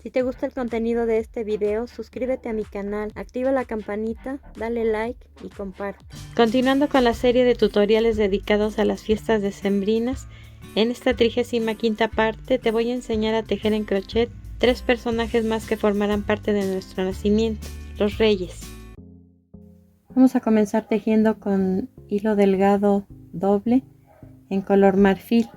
Si te gusta el contenido de este video, suscríbete a mi canal, activa la campanita, dale like y comparte. Continuando con la serie de tutoriales dedicados a las fiestas decembrinas, en esta 35ª parte te voy a enseñar a tejer en crochet 3 personajes más que formarán parte de nuestro nacimiento, los reyes. Vamos a comenzar tejiendo con hilo delgado doble en color marfil.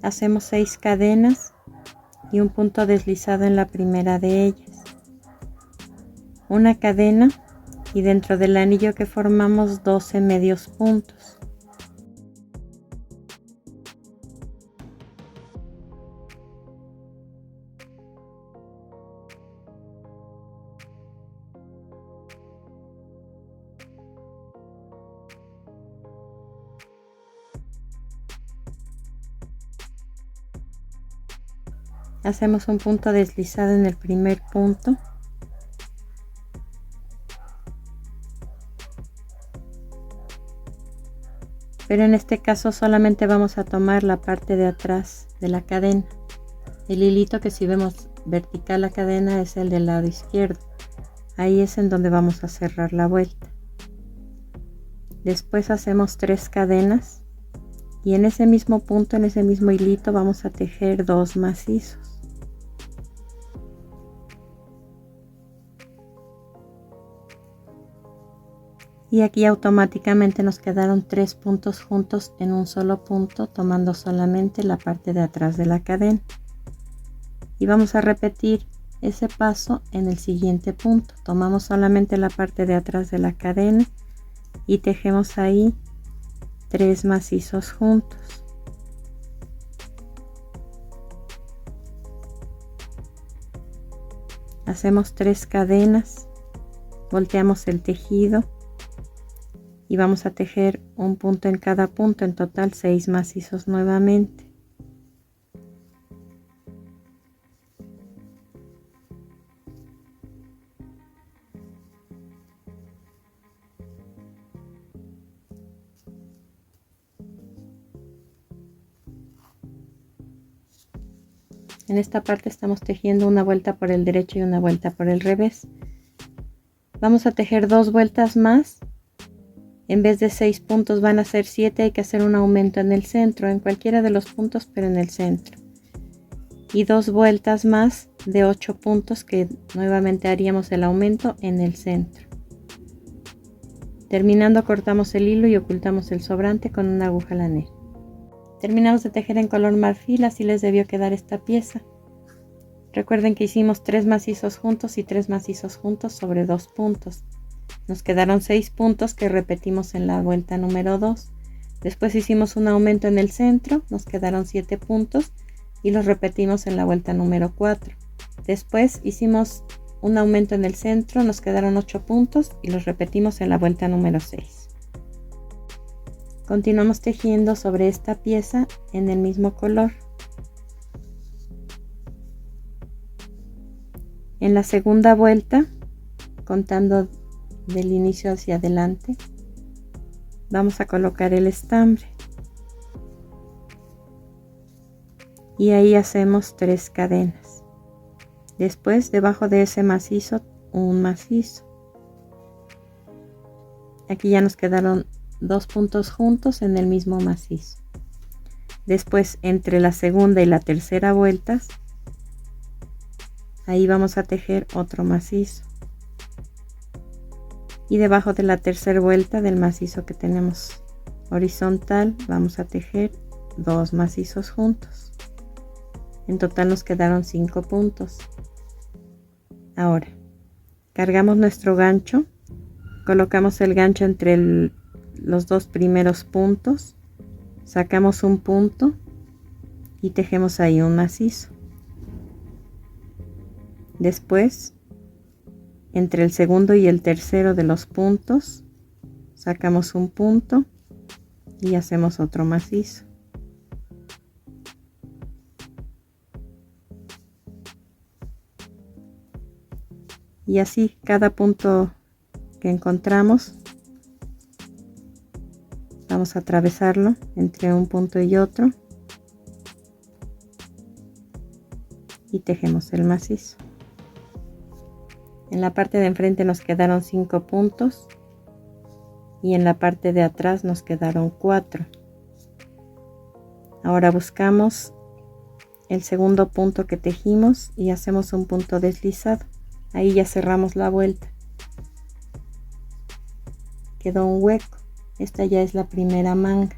Hacemos 6 cadenas y un punto deslizado en la primera de ellas, una cadena y dentro del anillo que formamos 12 medios puntos. Hacemos un punto deslizado en el primer punto, pero en este caso solamente vamos a tomar la parte de atrás de la cadena. El hilito que si vemos vertical la cadena es el del lado izquierdo, ahí es en donde vamos a cerrar la vuelta. Después hacemos 3 cadenas y en ese mismo punto, en ese mismo hilito, vamos a tejer 2 macizos. Y aquí automáticamente nos quedaron 3 puntos juntos en un solo punto, tomando solamente la parte de atrás de la cadena. Y vamos a repetir ese paso en el siguiente punto. Tomamos solamente la parte de atrás de la cadena y tejemos ahí 3 macizos juntos. Hacemos 3 cadenas, volteamos el tejido y vamos a tejer un punto en cada punto, en total 6 macizos nuevamente. En esta parte estamos tejiendo una vuelta por el derecho y una vuelta por el revés. Vamos a tejer 2 vueltas más. En vez de 6 puntos van a ser 7, hay que hacer un aumento en el centro, en cualquiera de los puntos, pero en el centro. Y 2 vueltas más de 8 puntos que nuevamente haríamos el aumento en el centro. Terminando cortamos el hilo y ocultamos el sobrante con una aguja lanera. Terminamos de tejer en color marfil, así les debió quedar esta pieza. Recuerden que hicimos 3 macizos juntos y 3 macizos juntos sobre 2 puntos. Nos quedaron 6 puntos que repetimos en la vuelta número 2. Después hicimos un aumento en el centro, nos quedaron 7 puntos y los repetimos en la vuelta número 4. Después hicimos un aumento en el centro, nos quedaron 8 puntos y los repetimos en la vuelta número 6. Continuamos tejiendo sobre esta pieza en el mismo color. En la segunda vuelta, contando del inicio hacia adelante, vamos a colocar el estambre y ahí hacemos 3 cadenas. Después, debajo de ese macizo, un macizo. Aquí ya nos quedaron 2 puntos juntos en el mismo macizo. Después, entre la segunda y la tercera vueltas, ahí vamos a tejer otro macizo. Y debajo de la tercera vuelta del macizo que tenemos horizontal vamos a tejer 2 macizos juntos. En total nos quedaron 5 puntos. Ahora cargamos nuestro gancho, colocamos el gancho entre los 2 primeros puntos, sacamos un punto y tejemos ahí un macizo. Después, entre el segundo y el tercero de los puntos, sacamos un punto y hacemos otro macizo. Y así cada punto que encontramos vamos a atravesarlo entre un punto y otro y tejemos el macizo. En la parte de enfrente nos quedaron 5 puntos y en la parte de atrás nos quedaron 4. Ahora buscamos el segundo punto que tejimos y hacemos un punto deslizado. Ahí ya cerramos la vuelta. Quedó un hueco. Esta ya es la primera manga.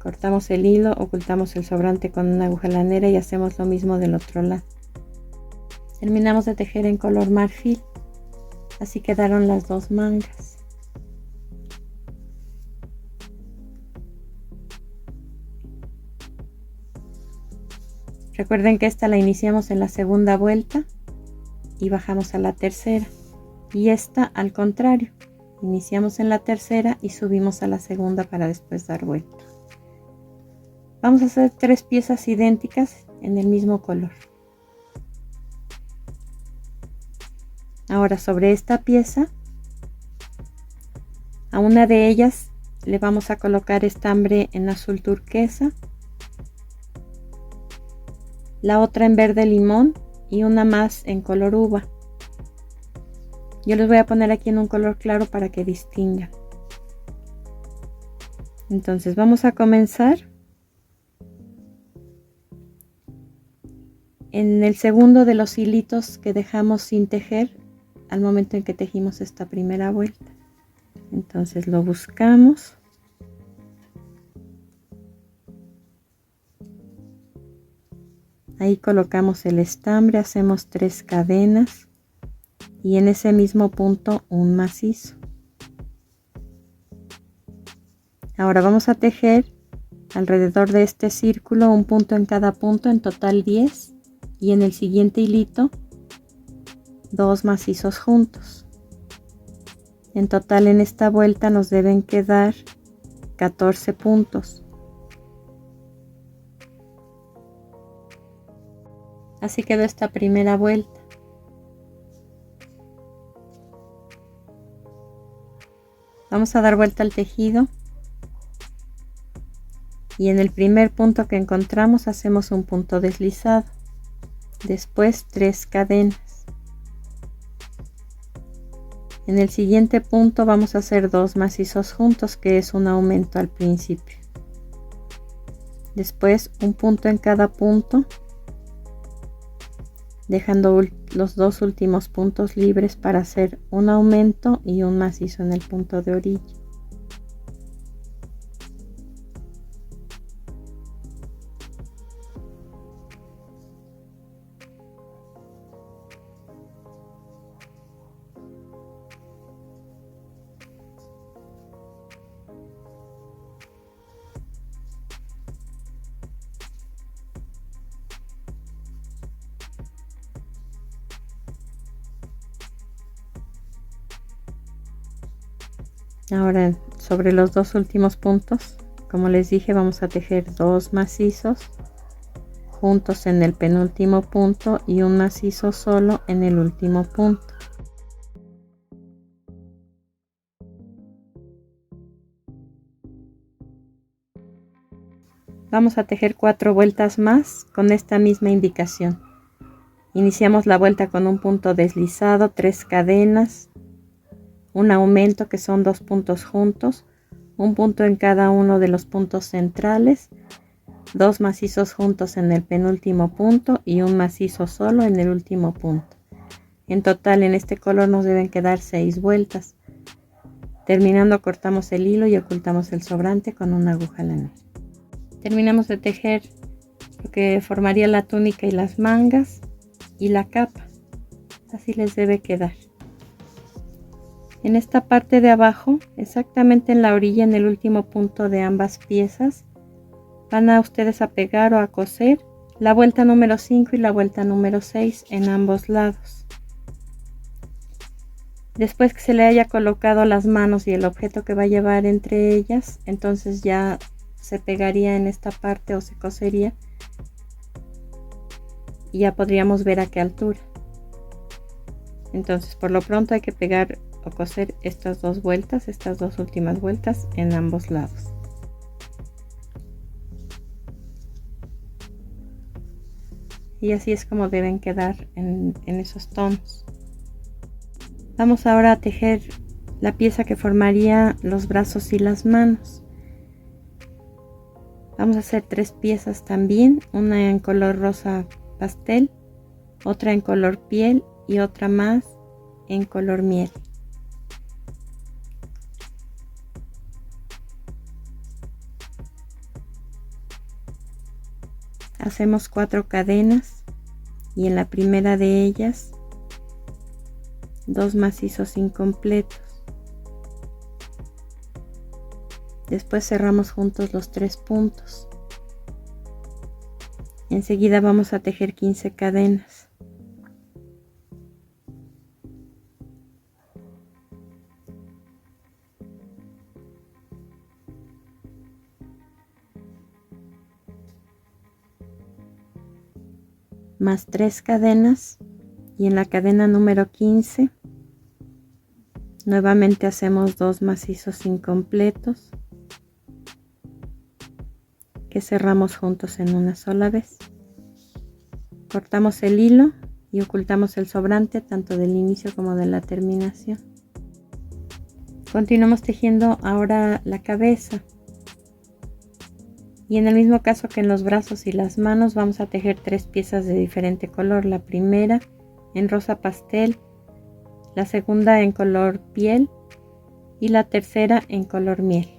Cortamos el hilo, ocultamos el sobrante con una aguja lanera y hacemos lo mismo del otro lado. Terminamos de tejer en color marfil. Así quedaron las dos mangas. Recuerden que esta la iniciamos en la segunda vuelta y bajamos a la tercera. Y esta al contrario. Iniciamos en la tercera y subimos a la segunda para después dar vuelta. Vamos a hacer 3 piezas idénticas en el mismo color. Ahora sobre esta pieza, a una de ellas le vamos a colocar estambre en azul turquesa, la otra en verde limón y una más en color uva. Yo les voy a poner aquí en un color claro para que distingan. Entonces vamos a comenzar en el segundo de los hilitos que dejamos sin tejer al momento en que tejimos esta primera vuelta. Entonces lo buscamos, ahí colocamos el estambre, hacemos 3 cadenas y en ese mismo punto un macizo. Ahora vamos a tejer alrededor de este círculo un punto en cada punto, en total 10, y en el siguiente hilito 2 macizos juntos. En total en esta vuelta nos deben quedar 14 puntos. Así quedó esta primera vuelta. Vamos a dar vuelta al tejido y en el primer punto que encontramos hacemos un punto deslizado, después 3 cadenas. En el siguiente punto vamos a hacer 2 macizos juntos, que es un aumento al principio. Después un punto en cada punto, dejando los 2 últimos puntos libres para hacer un aumento y un macizo en el punto de orilla. Ahora sobre los 2 últimos puntos, como les dije, vamos a tejer 2 macizos juntos en el penúltimo punto y un macizo solo en el último punto. Vamos a tejer 4 vueltas más con esta misma indicación. Iniciamos la vuelta con un punto deslizado, 3 cadenas, un aumento que son 2 puntos juntos, un punto en cada uno de los puntos centrales, 2 macizos juntos en el penúltimo punto y un macizo solo en el último punto. En total en este color nos deben quedar 6 vueltas. Terminando cortamos el hilo y ocultamos el sobrante con una aguja lanera. Terminamos de tejer lo que formaría la túnica y las mangas y la capa. Así les debe quedar. En esta parte de abajo, exactamente en la orilla, en el último punto de ambas piezas, van a ustedes a pegar o a coser la vuelta número 5 y la vuelta número 6 en ambos lados. Después que se le haya colocado las manos y el objeto que va a llevar entre ellas, entonces ya se pegaría en esta parte o se cosería y ya podríamos ver a qué altura. Entonces por lo pronto hay que pegar o coser estas dos vueltas, estas dos últimas vueltas en ambos lados. Y así es como deben quedar en esos tonos. Vamos ahora a tejer la pieza que formaría los brazos y las manos. Vamos a hacer 3 piezas también, una en color rosa pastel, otra en color piel y otra más en color miel. Hacemos 4 cadenas y en la primera de ellas 2 macizos incompletos. Después cerramos juntos los 3 puntos. Enseguida vamos a tejer 15 cadenas. Más 3 cadenas y en la cadena número 15 nuevamente hacemos 2 macizos incompletos que cerramos juntos en una sola vez. Cortamos el hilo y ocultamos el sobrante tanto del inicio como de la terminación. Continuamos tejiendo ahora la cabeza. Y en el mismo caso que en los brazos y las manos vamos a tejer 3 piezas de diferente color. La primera en rosa pastel, la segunda en color piel y la tercera en color miel.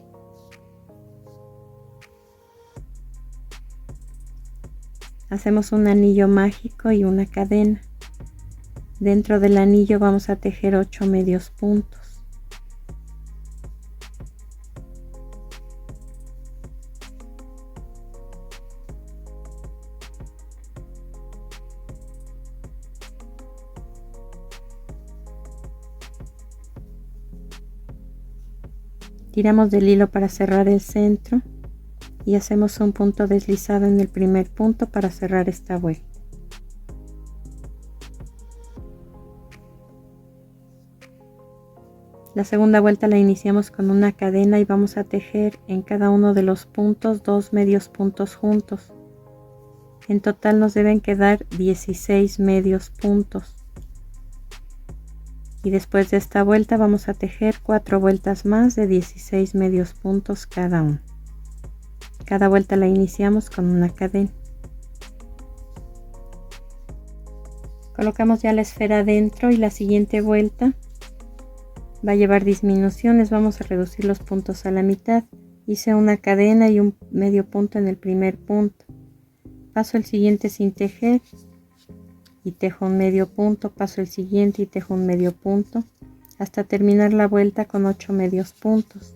Hacemos un anillo mágico y una cadena. Dentro del anillo vamos a tejer 8 medios puntos. Tiramos del hilo para cerrar el centro y hacemos un punto deslizado en el primer punto para cerrar esta vuelta. La segunda vuelta la iniciamos con una cadena y vamos a tejer en cada uno de los puntos 2 medios puntos juntos. En total nos deben quedar 16 medios puntos. Y después de esta vuelta vamos a tejer 4 vueltas más de 16 medios puntos cada una. Cada vuelta la iniciamos con una cadena. Colocamos ya la esfera dentro y la siguiente vuelta va a llevar disminuciones. Vamos a reducir los puntos a la mitad. Hice una cadena y un medio punto en el primer punto. Paso el siguiente sin tejer y tejo un medio punto. Paso el siguiente y tejo un medio punto hasta terminar la vuelta con 8 medios puntos.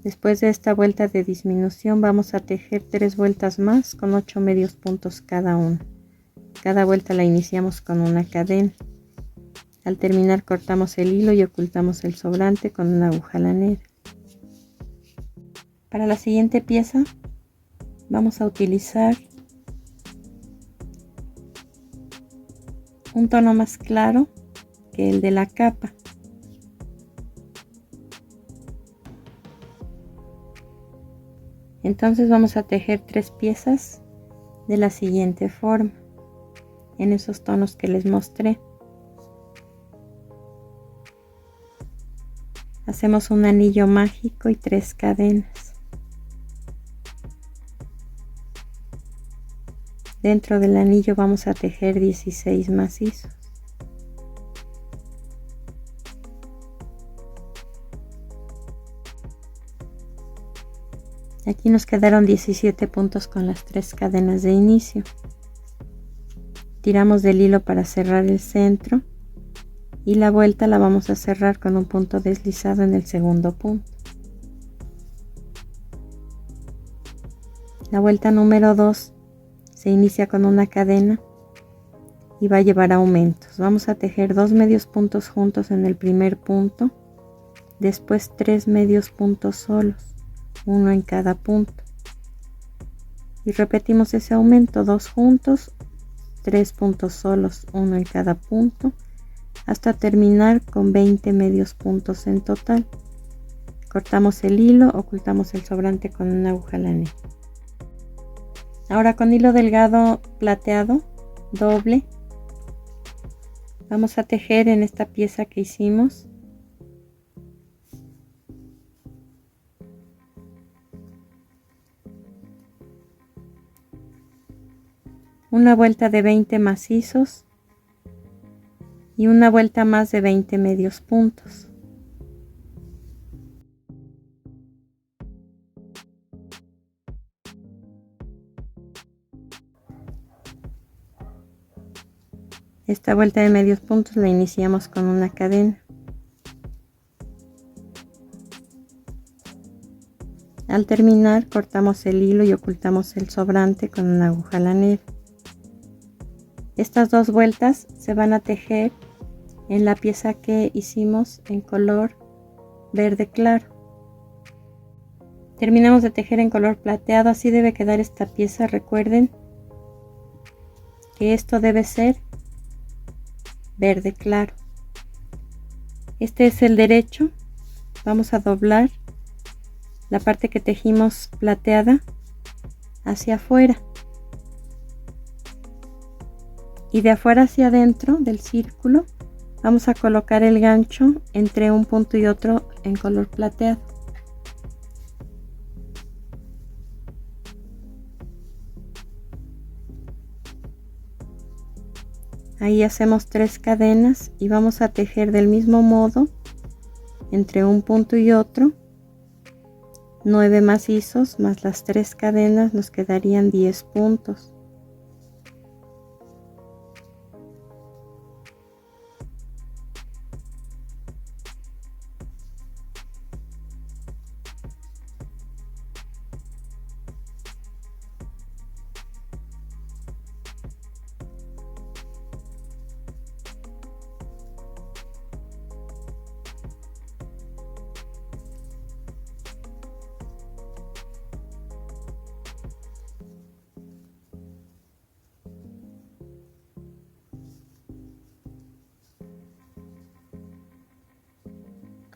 Después de esta vuelta de disminución vamos a tejer 3 vueltas más con 8 medios puntos cada una. Cada vuelta la iniciamos con una cadena. Al terminar cortamos el hilo y ocultamos el sobrante con una aguja lanera. Para la siguiente pieza vamos a utilizar un tono más claro que el de la capa. Entonces vamos a tejer 3 piezas de la siguiente forma, en esos tonos que les mostré. Hacemos un anillo mágico y 3 cadenas. Dentro del anillo vamos a tejer 16 macizos. Aquí nos quedaron 17 puntos con las 3 cadenas de inicio. Tiramos del hilo para cerrar el centro y la vuelta la vamos a cerrar con un punto deslizado en el segundo punto. La vuelta número 2 se inicia con una cadena y va a llevar aumentos. Vamos a tejer 2 medios puntos juntos en el primer punto, después 3 medios puntos solos, uno en cada punto, y repetimos ese aumento, 2 juntos, 3 puntos solos, uno en cada punto, hasta terminar con 20 medios puntos en total. Cortamos el hilo, ocultamos el sobrante con una aguja lané. Ahora con hilo delgado plateado doble vamos a tejer en esta pieza que hicimos una vuelta de 20 macizos y una vuelta más de 20 medios puntos. Esta vuelta de medios puntos la iniciamos con una cadena. Al terminar cortamos el hilo y ocultamos el sobrante con una aguja lanera. Estas dos vueltas se van a tejer en la pieza que hicimos en color verde claro. Terminamos de tejer en color plateado, así debe quedar esta pieza. Recuerden que esto debe ser verde claro. Este es el derecho. Vamos a doblar la parte que tejimos plateada hacia afuera y de afuera hacia adentro del círculo vamos a colocar el gancho entre un punto y otro en color plateado. Ahí hacemos 3 cadenas y vamos a tejer del mismo modo entre un punto y otro 9 macizos más las 3 cadenas, nos quedarían 10 puntos.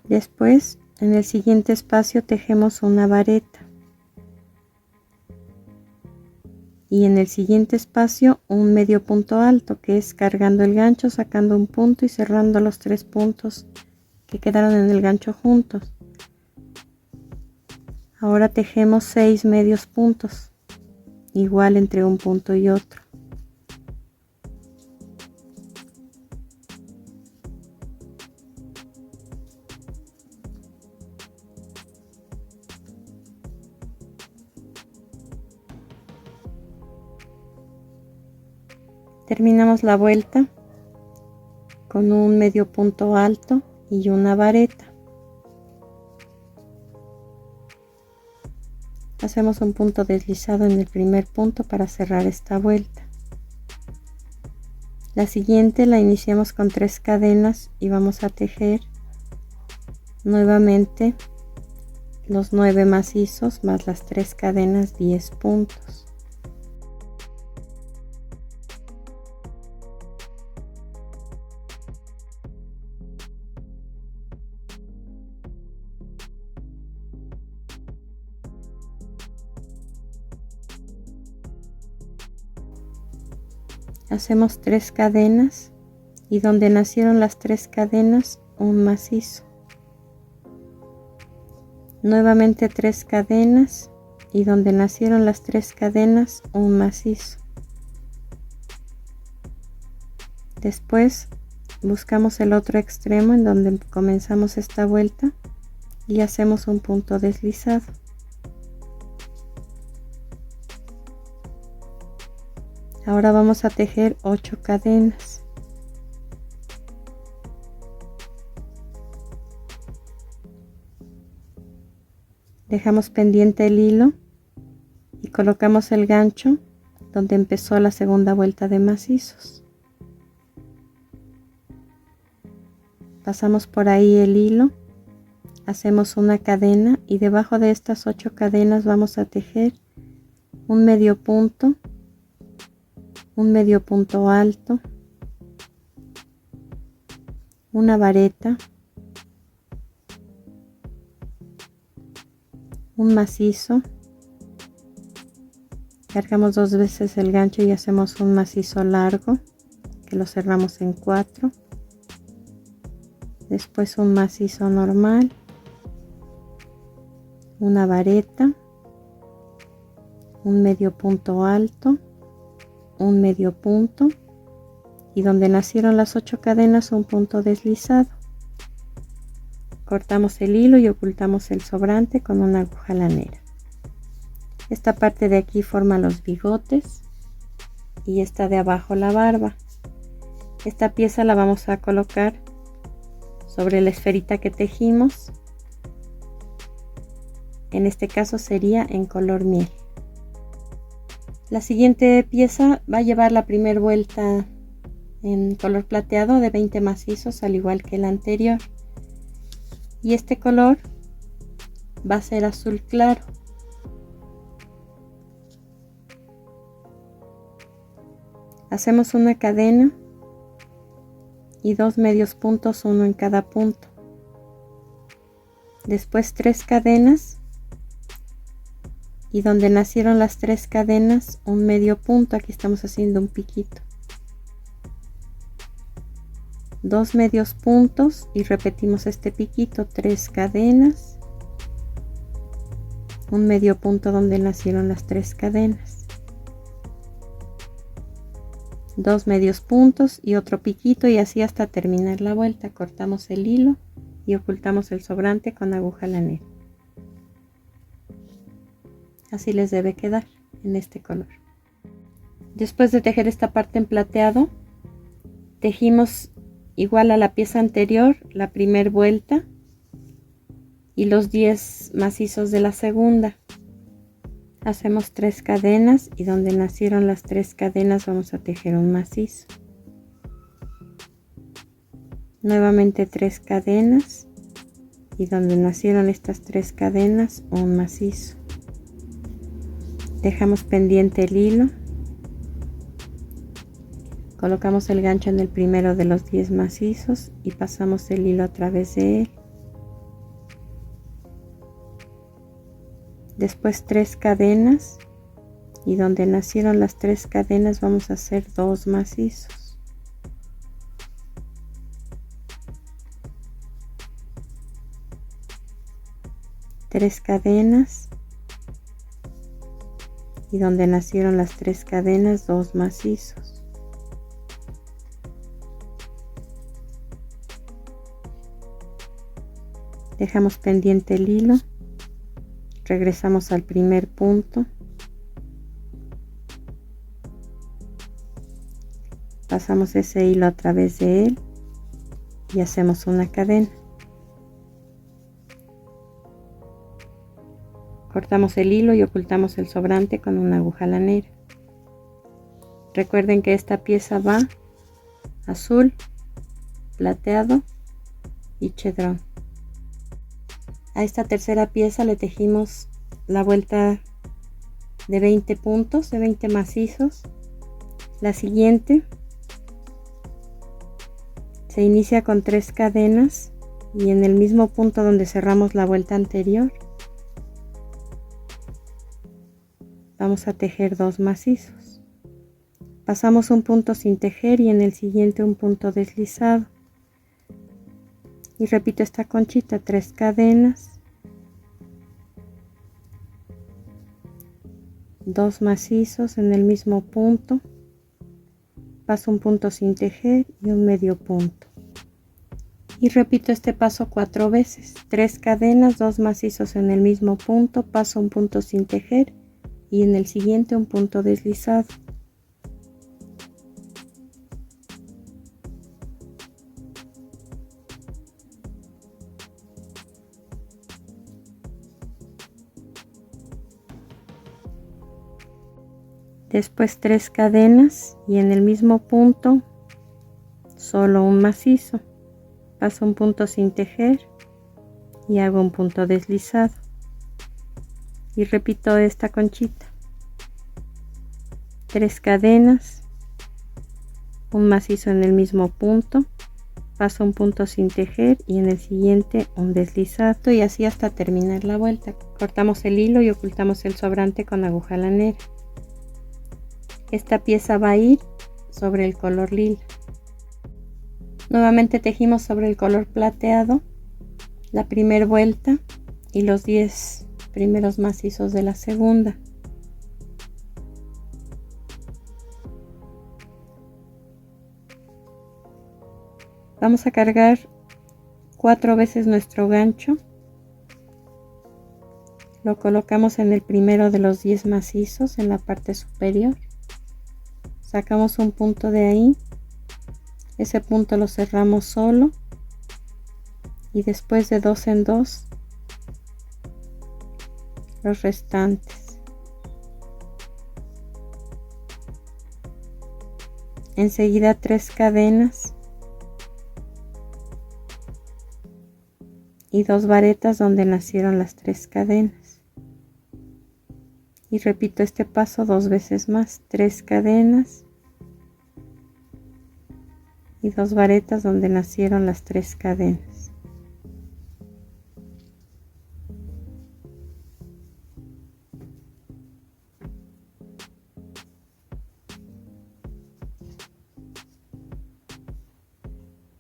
Después, en el siguiente espacio tejemos una vareta y en el siguiente espacio un medio punto alto, que es cargando el gancho, sacando un punto y cerrando los 3 puntos que quedaron en el gancho juntos. Ahora tejemos 6 medios puntos, igual entre un punto y otro. Terminamos la vuelta con un medio punto alto y una vareta. Hacemos un punto deslizado en el primer punto para cerrar esta vuelta. La siguiente la iniciamos con 3 cadenas y vamos a tejer nuevamente los 9 macizos más las 3 cadenas, 10 puntos. Hacemos 3 cadenas y donde nacieron las 3 cadenas un macizo. Nuevamente 3 cadenas y donde nacieron las 3 cadenas un macizo. Después buscamos el otro extremo en donde comenzamos esta vuelta y hacemos un punto deslizado. Ahora vamos a tejer 8 cadenas. Dejamos pendiente el hilo y colocamos el gancho donde empezó la segunda vuelta de macizos. Pasamos por ahí el hilo, hacemos una cadena y debajo de estas 8 cadenas vamos a tejer un medio punto alto, una vareta, un macizo, cargamos 2 veces el gancho y hacemos un macizo largo que lo cerramos en 4, después un macizo normal, una vareta, un medio punto alto, un medio punto y donde nacieron las 8 cadenas un punto deslizado. Cortamos el hilo y ocultamos el sobrante con una aguja lanera. Esta parte de aquí forma los bigotes y esta de abajo la barba. Esta pieza la vamos a colocar sobre la esferita que tejimos. En este caso sería en color miel. La siguiente pieza va a llevar la primera vuelta en color plateado de 20 macizos, al igual que la anterior. Y este color va a ser azul claro. Hacemos una cadena y 2 medios puntos, uno en cada punto. Después 3 cadenas y donde nacieron las 3 cadenas un medio punto. Aquí estamos haciendo un piquito, 2 medios puntos y repetimos este piquito, 3 cadenas, un medio punto donde nacieron las 3 cadenas, 2 medios puntos y otro piquito, y así hasta terminar la vuelta. Cortamos el hilo y ocultamos el sobrante con aguja lanera. Así les debe quedar en este color. Después de tejer esta parte en plateado, tejimos igual a la pieza anterior la primera vuelta y los 10 macizos de la segunda. Hacemos 3 cadenas y donde nacieron las 3 cadenas vamos a tejer un macizo. Nuevamente 3 cadenas y donde nacieron estas 3 cadenas un macizo. Dejamos pendiente el hilo, colocamos el gancho en el primero de los 10 macizos y pasamos el hilo a través de él. Después 3 cadenas y donde nacieron las 3 cadenas vamos a hacer 2 macizos. Tres cadenas y donde nacieron las 3 cadenas 2 macizos. Dejamos pendiente el hilo, regresamos al primer punto, pasamos ese hilo a través de él y hacemos una cadena. Cortamos el hilo y ocultamos el sobrante con una aguja lanera. Recuerden que esta pieza va azul, plateado y chedrón. A esta tercera pieza le tejimos la vuelta de 20 puntos, de 20 macizos. La siguiente se inicia con 3 cadenas y en el mismo punto donde cerramos la vuelta anterior vamos a tejer 2 macizos. Pasamos un punto sin tejer y en el siguiente un punto deslizado. Y repito esta conchita, 3 cadenas, 2 macizos en el mismo punto, paso un punto sin tejer y un medio punto. Y repito este paso 4 veces, 3 cadenas, 2 macizos en el mismo punto, paso un punto sin tejer y en el siguiente un punto deslizado. Después 3 cadenas y en el mismo punto solo un macizo, paso un punto sin tejer y hago un punto deslizado y repito esta conchita, 3 cadenas, un macizo en el mismo punto, paso un punto sin tejer y en el siguiente un deslizado y así hasta terminar la vuelta. Cortamos el hilo y ocultamos el sobrante con aguja lanera. Esta pieza va a ir sobre el color lila. Nuevamente tejimos sobre el color plateado la primera vuelta y los 10 primeros macizos de la segunda. Vamos a cargar 4 veces nuestro gancho. Lo colocamos en el primero de los 10 macizos en la parte superior. Sacamos un punto de ahí. Ese punto lo cerramos solo. Y después de 2 en 2 los restantes. Enseguida 3 cadenas. Y 2 varetas donde nacieron las 3 cadenas. Y repito este paso 2 veces más, 3 cadenas y 2 varetas donde nacieron las 3 cadenas.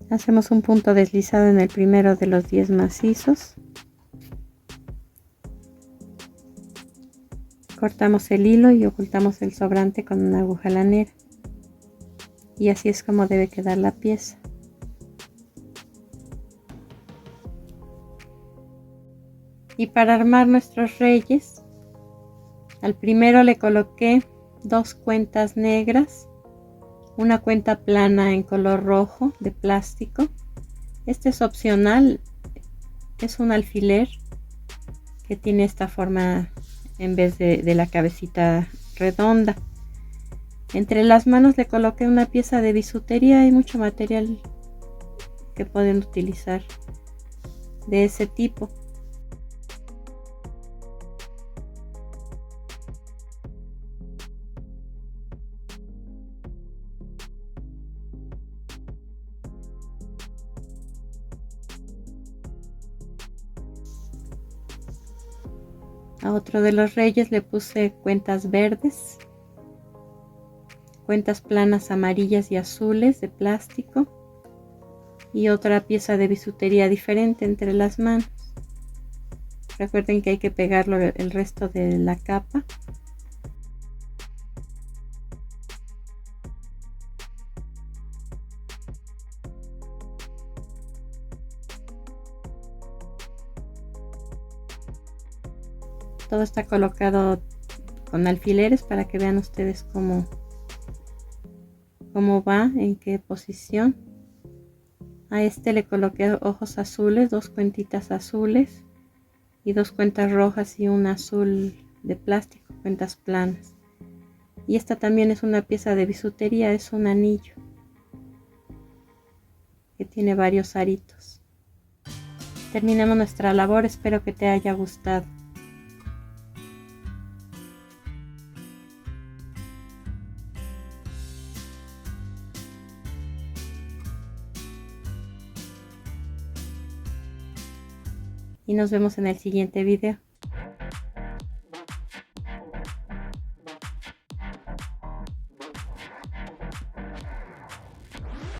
Hacemos un punto deslizado en el primero de los 10 macizos. Cortamos el hilo y ocultamos el sobrante con una aguja lanera. Y así es como debe quedar la pieza. Y para armar nuestros reyes, al primero le coloqué 2 cuentas negras, una cuenta plana en color rojo de plástico. Este es opcional, es un alfiler que tiene esta forma en vez de la cabecita redonda. Entre las manos le coloqué una pieza de bisutería. Hay mucho material que pueden utilizar de ese tipo. A otro de los reyes le puse cuentas verdes, cuentas planas amarillas y azules de plástico y otra pieza de bisutería diferente entre las manos. Recuerden que hay que pegarlo el resto de la capa. Todo está colocado con alfileres para que vean ustedes cómo va, en qué posición. A este le coloqué ojos azules, 2 cuentitas azules y 2 cuentas rojas y un azul de plástico, cuentas planas. Y esta también es una pieza de bisutería, es un anillo que tiene varios aritos. Terminamos nuestra labor, espero que te haya gustado. Y nos vemos en el siguiente video.